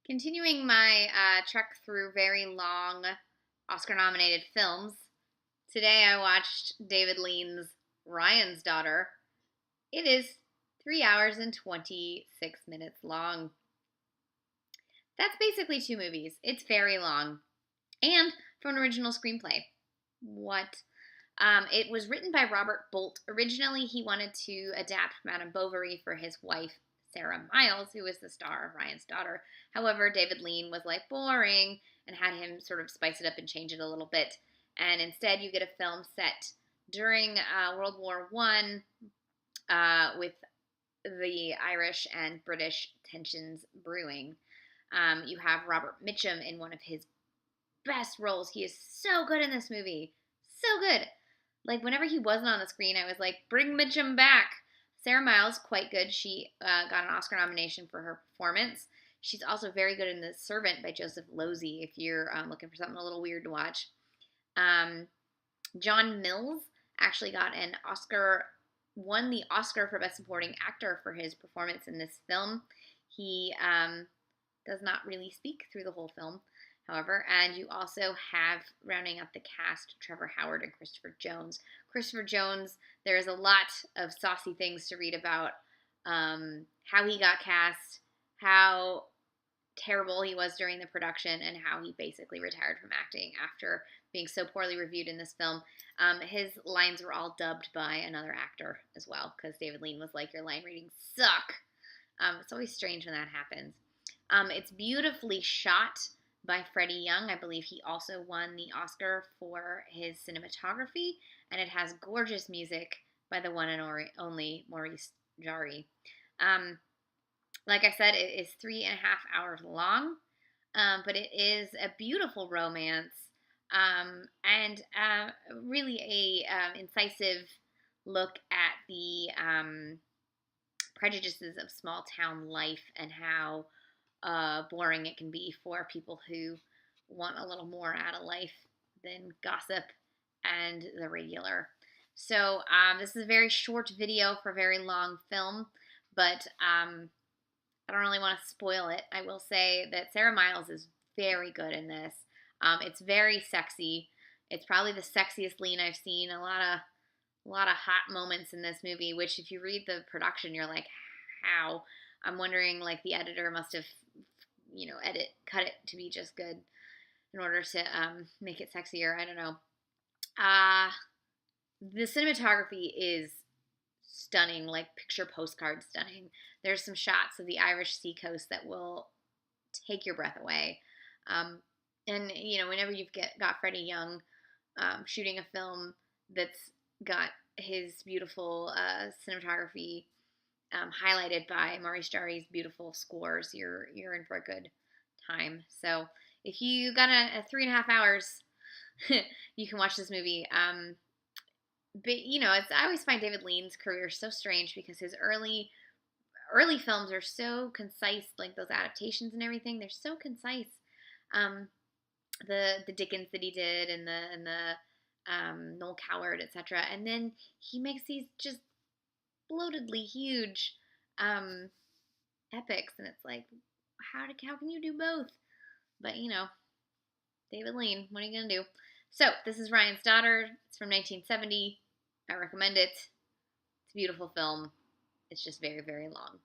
Continuing my trek through very long Oscar-nominated films, today I watched David Lean's Ryan's Daughter. It is 3 hours and 26 minutes long. That's basically two movies. It's very long. And from an original screenplay. What? It was written by Robert Bolt. Originally, he wanted to adapt Madame Bovary for his wife, Sarah Miles, who is the star of Ryan's Daughter. However, David Lean was like boring and had him sort of spice it up and change it a little bit. And instead, you get a film set during World War I with the Irish and British tensions brewing. You have Robert Mitchum in one of his best roles. He is so good in this movie. So good. Like, whenever he wasn't on the screen, I was like, bring Mitchum back. Sarah Miles, quite good. She got an Oscar nomination for her performance. She's also very good in The Servant by Joseph Losey, if you're looking for something a little weird to watch. John Mills actually got an Oscar, won the Oscar for Best Supporting Actor for his performance in this film. He does not really speak through the whole film, however, and you also have, rounding up the cast, Trevor Howard and Christopher Jones. Christopher Jones, there's a lot of saucy things to read about how he got cast, how terrible he was during the production, and how he basically retired from acting after being so poorly reviewed in this film. His lines were all dubbed by another actor as well, because David Lean was like, your line readings suck. It's always strange when that happens. It's beautifully shot by Freddie Young. I believe he also won the Oscar for his cinematography, and it has gorgeous music by the one and only Maurice Jarre. Like I said, it is 3.5 hours long, but it is a beautiful romance and really a incisive look at the prejudices of small town life and how boring it can be for people who want a little more out of life than gossip and the regular. So this is a very short video for a very long film, but I don't really want to spoil it. I will say that Sarah Miles is very good in this. It's very sexy. It's probably the sexiest Lean I've seen. A lot of hot moments in this movie, which if you read the production, you're like, how? I'm wondering, like, the editor must have, cut it to be just good in order to make it sexier. I don't know. The cinematography is stunning, like picture postcard stunning. There's some shots of the Irish seacoast that will take your breath away. And, whenever you've got Freddie Young shooting a film that's got his beautiful cinematography highlighted by Maurice Jarre's beautiful scores, you're in for a good time. So if you got a 3.5 hours, you can watch this movie. But I always find David Lean's career so strange because his early films are so concise, like those adaptations and everything. They're so concise. The Dickens that he did and the Noel Coward, etc. And then he makes these just bloatedly huge epics, and it's like, how can you do both? But David Lean, what are you gonna do? So this is Ryan's Daughter. It's from 1970. I recommend it. It's a beautiful film. It's just very, very long.